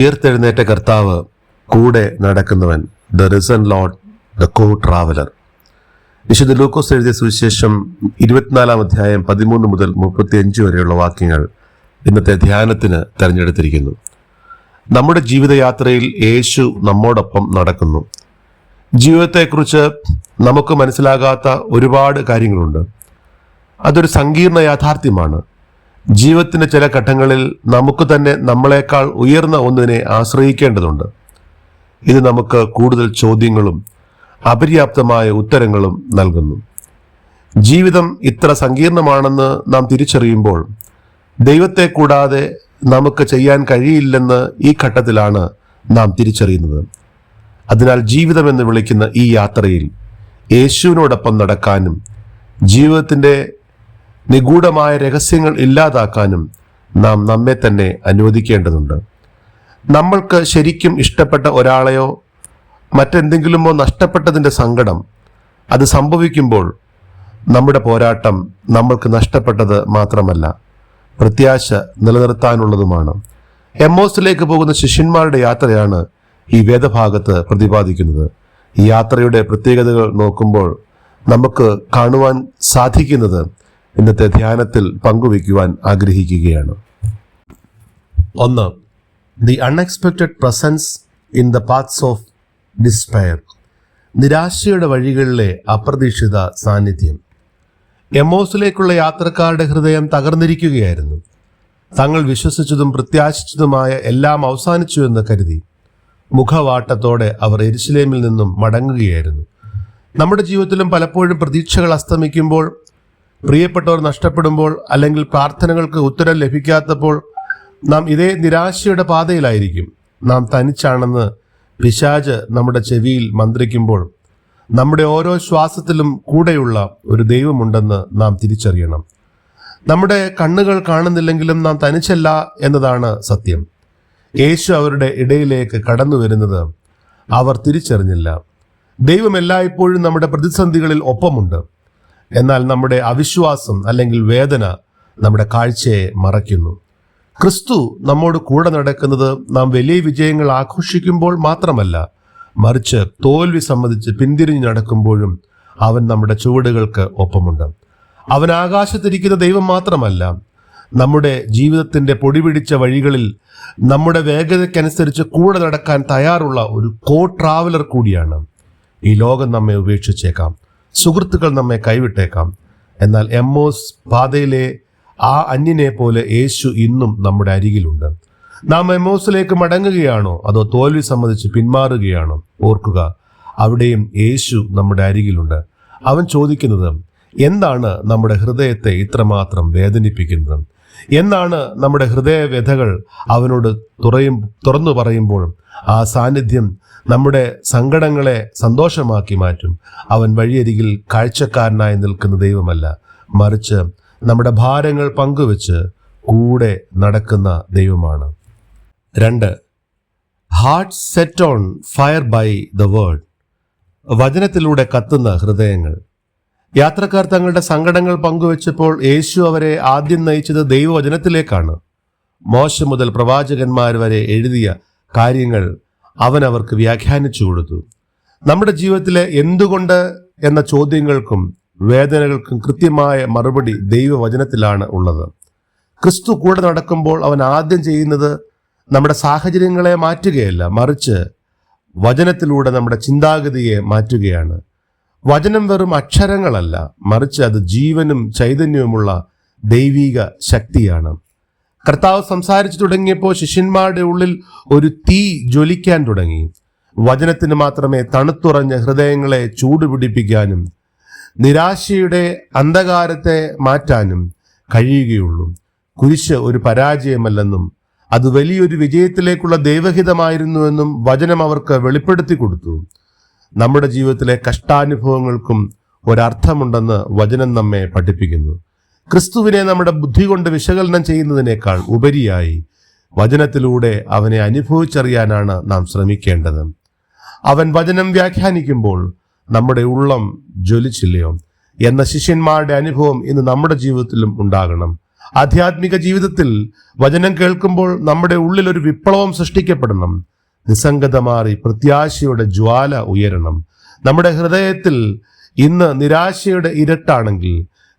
ഉയർത്തെഴുന്നേറ്റ കർത്താവ്, കൂടെ നടക്കുന്നവൻ, the risen lord, the co traveller. വിശുദ്ധ ലൂക്കോസ് എഴുതിയ സുവിശേഷം 24 അധ്യായം 13 മുതൽ 35 വരെയുള്ള വാക്യങ്ങൾ ഇന്നത്തെ ധ്യാനത്തിന് തെരഞ്ഞെടുത്തിരിക്കുന്നു. നമ്മുടെ ജീവിതയാത്രയിൽ യേശു നമ്മോടൊപ്പം നടക്കുന്നു. ജീവിതത്തെക്കുറിച്ച് നമുക്ക് മനസ്സിലാകാത്ത ഒരുപാട് കാര്യങ്ങളുണ്ട്. അതൊരു സങ്കീർണ യാഥാർത്ഥ്യമാണ്. ജീവിതത്തിന്റെ ചില ഘട്ടങ്ങളിൽ നമുക്ക് തന്നെ നമ്മളെക്കാൾ ഉയർന്ന ഒന്നിനെ ആശ്രയിക്കേണ്ടതുണ്ട്. ഇത് നമുക്ക് കൂടുതൽ ചോദ്യങ്ങളും അപര്യാപ്തമായ ഉത്തരങ്ങളും നൽകുന്നു. ജീവിതം ഇത്ര സങ്കീർണമാണെന്ന് നാം തിരിച്ചറിയുമ്പോൾ ദൈവത്തെ കൂടാതെ നമുക്ക് ചെയ്യാൻ കഴിയില്ലെന്ന് ഈ ഘട്ടത്തിലാണ് നാം തിരിച്ചറിയുന്നത്. അതിനാൽ ജീവിതമെന്ന് വിളിക്കുന്ന ഈ യാത്രയിൽ യേശുവിനോടൊപ്പം നടക്കാനും ജീവിതത്തിൻ്റെ നിഗൂഢമായ രഹസ്യങ്ങൾ ഇല്ലാതാക്കാനും നാം നമ്മെ തന്നെ അനുവദിക്കേണ്ടതുണ്ട്. നമ്മൾക്ക് ശരിക്കും ഇഷ്ടപ്പെട്ട ഒരാളെയോ മറ്റെന്തെങ്കിലുമോ നഷ്ടപ്പെട്ടതിൻ്റെ സങ്കടം അത് സംഭവിക്കുമ്പോൾ നമ്മുടെ പോരാട്ടം നമ്മൾക്ക് നഷ്ടപ്പെട്ടത് മാത്രമല്ല, പ്രത്യാശ നിലനിർത്താനുള്ളതുമാണ്. എമ്മോസിലേക്ക് പോകുന്ന ശിഷ്യന്മാരുടെ യാത്രയാണ് ഈ വേദഭാഗത്ത് പ്രതിപാദിക്കുന്നത്. ഈ യാത്രയുടെ പ്രത്യേകതകൾ നോക്കുമ്പോൾ നമുക്ക് കാണുവാൻ സാധിക്കുന്നത് ഇന്നത്തെ ധ്യാനത്തിൽ പങ്കുവയ്ക്കുവാൻ ആഗ്രഹിക്കുകയാണ്. 1. The unexpected presence in the paths of despair. നിരാശയുടെ വഴികളിലെ അപ്രതീക്ഷിത സാന്നിധ്യം. എമ്മോസിലേക്കുള്ള യാത്രക്കാരുടെ ഹൃദയം തകർന്നിരിക്കുകയായിരുന്നു. തങ്ങൾ വിശ്വസിച്ചതും പ്രത്യാശിച്ചതുമായ എല്ലാം അവസാനിച്ചു എന്ന് കരുതി മുഖവാട്ടത്തോടെ അവർ യെരുശലേമിൽ നിന്നും മടങ്ങുകയായിരുന്നു. നമ്മുടെ ജീവിതത്തിലും പലപ്പോഴും പ്രതീക്ഷകൾ അസ്തമിക്കുമ്പോൾ, പ്രിയപ്പെട്ടവർ നഷ്ടപ്പെടുമ്പോൾ, അല്ലെങ്കിൽ പ്രാർത്ഥനകൾക്ക് ഉത്തരം ലഭിക്കാത്തപ്പോൾ നാം ഇതേ നിരാശയുടെ പാതയിലായിരിക്കും. നാം തനിച്ചാണെന്ന് പിശാച് നമ്മുടെ ചെവിയിൽ മന്ത്രിക്കുമ്പോൾ നമ്മുടെ ഓരോ ശ്വാസത്തിലും കൂടെയുള്ള ഒരു ദൈവമുണ്ടെന്ന് നാം തിരിച്ചറിയണം. നമ്മുടെ കണ്ണുകൾ കാണുന്നില്ലെങ്കിലും നാം തനിച്ചല്ല എന്നതാണ് സത്യം. യേശു അവരുടെ ഇടയിലേക്ക് കടന്നു വരുന്നത് അവർ തിരിച്ചറിഞ്ഞില്ല. ദൈവം എല്ലായ്പ്പോഴും നമ്മുടെ പ്രതിസന്ധികളിൽ ഒപ്പമുണ്ട്. എന്നാൽ നമ്മുടെ അവിശ്വാസം അല്ലെങ്കിൽ വേദന നമ്മുടെ കാഴ്ചയെ മറയ്ക്കുന്നു. ക്രിസ്തു നമ്മോട് കൂടെ നടക്കുന്നത് നാം വലിയ വിജയങ്ങൾ ആഘോഷിക്കുമ്പോൾ മാത്രമല്ല, മറിച്ച് തോൽവി സമ്മതിച്ച് പിന്തിരിഞ്ഞു നടക്കുമ്പോഴും അവൻ നമ്മുടെ ചുവടുകൾക്ക് ഒപ്പമുണ്ട്. അവൻ ആകാശത്തിരിക്കുന്ന ദൈവം മാത്രമല്ല, നമ്മുടെ ജീവിതത്തിന്റെ പൊടിപിടിച്ച വഴികളിൽ നമ്മുടെ വേഗതയ്ക്കനുസരിച്ച് കൂടെ നടക്കാൻ തയ്യാറുള്ള ഒരു കോ ട്രാവലർ കൂടിയാണ്. ഈ ലോകം നമ്മെ ഉപേക്ഷിച്ചേക്കാം, സുഹൃത്തുക്കൾ നമ്മെ കൈവിട്ടേക്കാം. എന്നാൽ എമ്മോസ് പാതയിലെ ആ അന്യനെ പോലെ യേശു ഇന്നും നമ്മുടെ അരികിലുണ്ട്. നാം എമ്മോസിലേക്ക് മടങ്ങുകയാണോ അതോ തോൽവി സമ്മതിച്ച് പിന്മാറുകയാണോ? ഓർക്കുക, അവിടെയും യേശു നമ്മുടെ അരികിലുണ്ട്. അവൻ ചോദിക്കുന്നത്, എന്താണ് നമ്മുടെ ഹൃദയത്തെ ഇത്രമാത്രം വേദനിപ്പിക്കുന്നത്? എന്നാണ് നമ്മുടെ ഹൃദയവ്യഥകൾ അവനോട് തുറന്നു പറയുമ്പോൾ ആ സാന്നിധ്യം നമ്മുടെ സങ്കടങ്ങളെ സന്തോഷമാക്കി മാറ്റും. അവൻ വഴിയരികിൽ കാഴ്ചക്കാരനായി നിൽക്കുന്ന ദൈവമല്ല, മറിച്ച് നമ്മുടെ ഭാരങ്ങൾ പങ്കുവെച്ച് കൂടെ നടക്കുന്ന ദൈവമാണ്. 2. Heart set on fire by the word. വചനത്തിലൂടെ കത്തുന്ന ഹൃദയങ്ങൾ. യാത്രക്കാർ തങ്ങളുടെ സങ്കടങ്ങൾ പങ്കുവെച്ചപ്പോൾ യേശു അവരെ ആദ്യം നയിച്ചത് ദൈവവചനത്തിലേക്കാണ്. മോശ മുതൽ പ്രവാചകന്മാർ വരെ എഴുതിയ കാര്യങ്ങൾ അവൻ അവർക്ക് വ്യാഖ്യാനിച്ചു കൊടുത്തു. നമ്മുടെ ജീവിതത്തിലെ എന്തുകൊണ്ട് എന്ന ചോദ്യങ്ങൾക്കും വേദനകൾക്കും കൃത്യമായ മറുപടി ദൈവവചനത്തിലാണ് ഉള്ളത്. ക്രിസ്തു കൂടെ നടക്കുമ്പോൾ അവൻ ആദ്യം ചെയ്യുന്നത് നമ്മുടെ സാഹചര്യങ്ങളെ മാറ്റുകയല്ല, മറിച്ച് വചനത്തിലൂടെ നമ്മുടെ ചിന്താഗതിയെ മാറ്റുകയാണ്. വചനം വെറും അക്ഷരങ്ങളല്ല, മറിച്ച് അത് ജീവനും ചൈതന്യവുമുള്ള ദൈവിക ശക്തിയാണ്. കർത്താവ് സംസാരിച്ചു തുടങ്ങിയപ്പോൾ ശിഷ്യന്മാരുടെ ഉള്ളിൽ ഒരു തീ ജ്വലിക്കാൻ തുടങ്ങി. വചനത്തിന് മാത്രമേ തണുത്തുറഞ്ഞ ഹൃദയങ്ങളെ ചൂടുപിടിപ്പിക്കാനും നിരാശയുടെ അന്ധകാരത്തെ മാറ്റാനും കഴിയുകയുള്ളൂ. കുരിശ് ഒരു പരാജയമല്ലെന്നും അത് വലിയൊരു വിജയത്തിലേക്കുള്ള ദൈവഹിതമായിരുന്നുവെന്നും വചനം അവർക്ക് വെളിപ്പെടുത്തി കൊടുത്തു. നമ്മുടെ ജീവിതത്തിലെ കഷ്ടാനുഭവങ്ങൾക്കും ഒരർത്ഥമുണ്ടെന്ന് വചനം നമ്മെ പഠിപ്പിക്കുന്നു. ക്രിസ്തുവിനെ നമ്മുടെ ബുദ്ധി കൊണ്ട് വിശകലനം ചെയ്യുന്നതിനേക്കാൾ ഉപരിയായി വചനത്തിലൂടെ അവനെ അനുഭവിച്ചറിയാനാണ് നാം ശ്രമിക്കേണ്ടത്. അവൻ വചനം വ്യാഖ്യാനിക്കുമ്പോൾ നമ്മുടെ ഉള്ളം ജ്വലിച്ചില്ലയോ എന്ന ശിഷ്യന്മാരുടെ അനുഭവം ഇന്ന് നമ്മുടെ ജീവിതത്തിലും ഉണ്ടാകണം. ആധ്യാത്മിക ജീവിതത്തിൽ വചനം കേൾക്കുമ്പോൾ നമ്മുടെ ഉള്ളിൽ ഒരു വിപ്ലവം സൃഷ്ടിക്കപ്പെടണം. നിസ്സംഗത മാറി പ്രത്യാശയുടെ ജ്വാല ഉയരണം. നമ്മുടെ ഹൃദയത്തിൽ ഇന്ന് നിരാശയുടെ ഇരട്ടാണെങ്കിൽ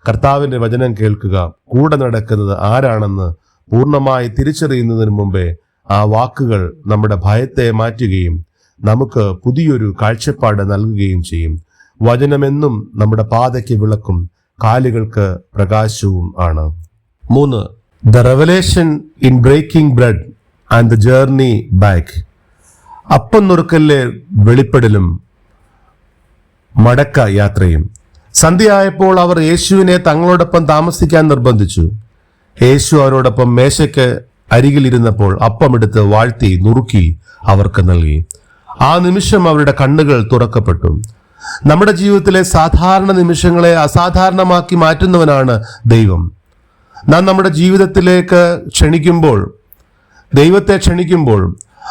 കർത്താവിന്റെ വചനം കേൾക്കുക. കൂടെ നടക്കുന്നത് ആരാണെന്ന് പൂർണ്ണമായി തിരിച്ചറിയുന്നതിന് മുമ്പേ ആ വാക്കുകൾ നമ്മുടെ ഭയത്തെ മാറ്റുകയും നമുക്ക് പുതിയൊരു കാഴ്ചപ്പാട് നൽകുകയും ചെയ്യും. വചനമെന്നും നമ്മുടെ പാതയ്ക്ക് വിളക്കും, കാലുകൾക്ക് പ്രകാശവും ആണ്. 3. The revelation in breaking bread and the journey back. അപ്പം നുറുക്കലിലെ വെളിപ്പെടലും മടക്ക യാത്രയും. സന്ധ്യയായപ്പോൾ അവർ യേശുവിനെ തങ്ങളോടൊപ്പം താമസിക്കാൻ നിർബന്ധിച്ചു. യേശു അവരോടൊപ്പം മേശയ്ക്ക് അരികിലിരുന്നപ്പോൾ അപ്പമെടുത്ത് വാഴ്ത്തി നുറുക്കി അവർക്ക് നൽകി. ആ നിമിഷം അവരുടെ കണ്ണുകൾ തുറക്കപ്പെട്ടു. നമ്മുടെ ജീവിതത്തിലെ സാധാരണ നിമിഷങ്ങളെ അസാധാരണമാക്കി മാറ്റുന്നവനാണ് ദൈവം. നാം നമ്മുടെ ജീവിതത്തിലേക്ക് ദൈവത്തെ ക്ഷണിക്കുമ്പോൾ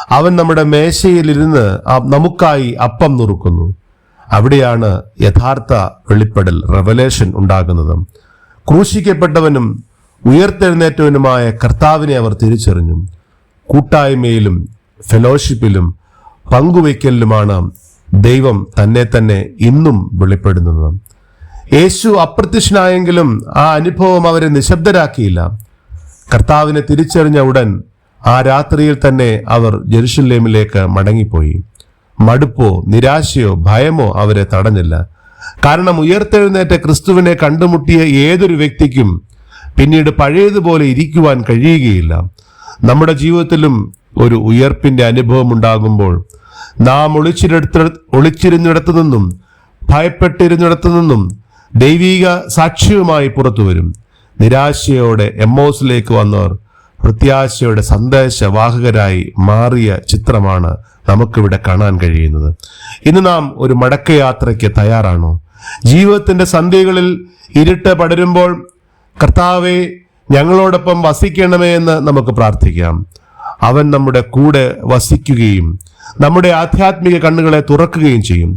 അവൻ നമ്മുടെ മേശയിലിരുന്ന് നമുക്കായി അപ്പം നുറുക്കുന്നു. അവിടെയാണ് യഥാർത്ഥ വെളിപ്പെടൽ, റെവലേഷൻ ഉണ്ടാകുന്നത്. ക്രൂശിക്കപ്പെട്ടവനും ഉയർത്തെഴുന്നേറ്റവനുമായ കർത്താവിനെ അവർ തിരിച്ചറിഞ്ഞു. കൂട്ടായ്മയിലും ഫെലോഷിപ്പിലും പങ്കുവയ്ക്കലിലുമാണ് ദൈവം തന്നെ ഇന്നും വെളിപ്പെടുന്നത്. യേശു അപ്രത്യക്ഷനായെങ്കിലും ആ അനുഭവം അവരെ നിശബ്ദരാക്കിയില്ല. കർത്താവിനെ തിരിച്ചറിഞ്ഞ ഉടൻ ആ രാത്രിയിൽ തന്നെ അവർ ജെറുസലേമിലേക്ക് മടങ്ങിപ്പോയി. മടുപ്പോ നിരാശയോ ഭയമോ അവരെ തടഞ്ഞില്ല. കാരണം ഉയർത്തെഴുന്നേറ്റ ക്രിസ്തുവിനെ കണ്ടുമുട്ടിയ ഏതൊരു വ്യക്തിക്കും പിന്നീട് പഴയതുപോലെ ഇരിക്കുവാൻ കഴിയുകയില്ല. നമ്മുടെ ജീവിതത്തിലും ഒരു ഉയർപ്പിന്റെ അനുഭവം ഉണ്ടാകുമ്പോൾ നാം ഒളിച്ചിരുന്നിടത്തു നിന്നും ഭയപ്പെട്ടിരുന്നിടത്തു നിന്നും ദൈവീക സാക്ഷ്യവുമായി പുറത്തു വരും. നിരാശയോടെ എമ്മോസിലേക്ക് വന്നവർ പ്രത്യാശയുടെ സന്ദേശവാഹകരായി മാറിയ ചിത്രമാണ് നമുക്കിവിടെ കാണാൻ കഴിയുന്നത്. ഇന്ന് നാം ഒരു മടക്കയാത്രയ്ക്ക് തയ്യാറാണോ? ജീവിതത്തിന്റെ സന്ധ്യകളിൽ ഇരുട്ട് പടരുമ്പോൾ കർത്താവെ ഞങ്ങളോടൊപ്പം വസിക്കണമേ എന്ന് നമുക്ക് പ്രാർത്ഥിക്കാം. അവൻ നമ്മുടെ കൂടെ വസിക്കുകയും നമ്മുടെ ആധ്യാത്മിക കണ്ണുകളെ തുറക്കുകയും ചെയ്യും.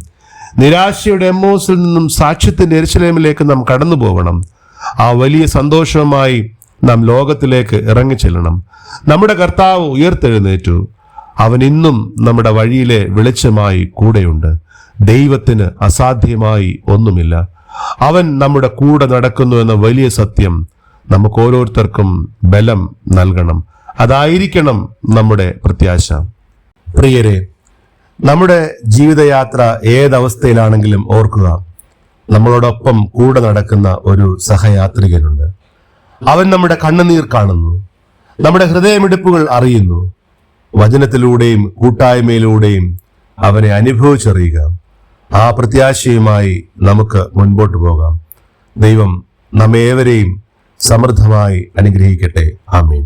നിരാശയുടെ എമ്മോസിൽ നിന്നും സാക്ഷ്യത്തിന്റെ യെരൂശലേമിലേക്ക് നാം കടന്നു പോകണം. ആ വലിയ സന്തോഷവുമായി നാം ലോകത്തിലേക്ക് ഇറങ്ങിച്ചെല്ലണം. നമ്മുടെ കർത്താവ് ഉയർത്തെഴുന്നേറ്റു. അവൻ ഇന്നും നമ്മുടെ വഴിയിലെ വെളിച്ചമായി കൂടെയുണ്ട്. ദൈവത്തിന് അസാധ്യമായി ഒന്നുമില്ല. അവൻ നമ്മുടെ കൂടെ നടക്കുന്നു എന്ന വലിയ സത്യം നമുക്ക് ഓരോരുത്തർക്കും ബലം നൽകണം. അതായിരിക്കണം നമ്മുടെ പ്രത്യാശ. പ്രിയരെ, നമ്മുടെ ജീവിതയാത്ര ഏതവസ്ഥയിലാണെങ്കിലും ഓർക്കുക, നമ്മളോടൊപ്പം കൂടെ നടക്കുന്ന ഒരു സഹയാത്രികനുണ്ട്. അവൻ നമ്മുടെ കണ്ണുനീർ കാണുന്നു, നമ്മുടെ ഹൃദയമിടിപ്പുകൾ അറിയുന്നു. വചനത്തിലൂടെയും കൂട്ടായ്മയിലൂടെയും അവനെ അനുഭവിച്ചറിയുക. ആ പ്രത്യാശയുമായി നമുക്ക് മുൻപോട്ട് പോകാം. ദൈവം നമ്മേവരെയും സമൃദ്ധമായി അനുഗ്രഹിക്കട്ടെ. ആമേൻ.